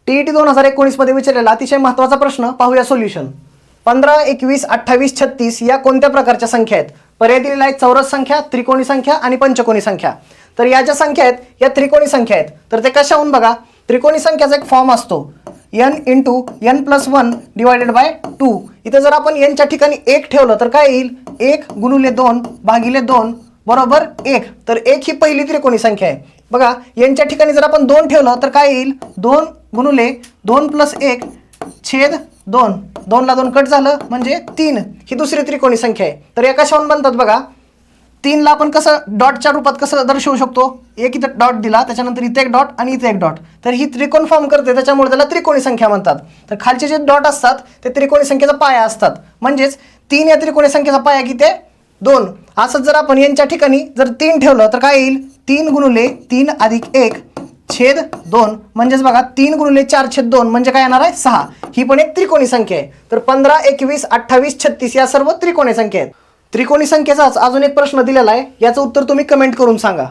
TET 2019 मध्ये विचारलेला अतिशय महत्त्वाचा प्रश्न पाहूया सोल्युशन. 15, 21, 28, 36 या कोणत्या प्रकारच्या संख्या आहेत? पर्याय दिलेला आहे चौरस संख्या, त्रिकोणी संख्या आणि पंचकोनी संख्या. तर या ज्या संख्या आहेत या त्रिकोणी संख्या आहेत. तर ते कशाहून बघा, त्रिकोणी संख्याचा एक फॉर्म असतो n × n+1 / 2. इथे जर आपण n च्या ठिकाणी 1 ठेवलं तर काय येईल? 1 × 2 / 2 बरोबर 1. तर 1 ही पहिली त्रिकोणी संख्या आहे. बघा n च्या ठिकाणी जर आपण 2 ठेवलं तर काय येईल? 2 × 2 + 1 छेद 2. 2 ला 2 कट झालं म्हणजे 3. ही दुसरी त्रिकोणी संख्या आहे. तर या कशाहून बनतात बघा, 3 ला आपण कसं डॉटच्या रूपात कसं दर्शवू शकतो? एक इथं डॉट दिला, त्याच्यानंतर इथे एक डॉट आणि इथे एक डॉट. तर ही त्रिकोण फॉर्म करते, त्याच्यामुळे त्याला त्रिकोणी संख्या म्हणतात. तर खालचे जे डॉट असतात ते त्रिकोणी संख्येचा पाया असतात. म्हणजेच 3 या त्रिकोणी संख्येचा पाया किती आहे? 2. असंच जर आपण यांच्या ठिकाणी जर 3 ठेवलं तर काय येईल? 3 × 3 + 1 छेद 2. म्हणजेच बघा 3 × 4/2 म्हणजे काय येणार आहे? 6. ही पण एक त्रिकोणी संख्या आहे. तर 15, 21, 28, 36 या सर्व त्रिकोणी संख्या आहेत. त्रिकोणी संख्येचाच अजून एक प्रश्न दिलेला आहे, याचं उत्तर तुम्ही कमेंट करून सांगा.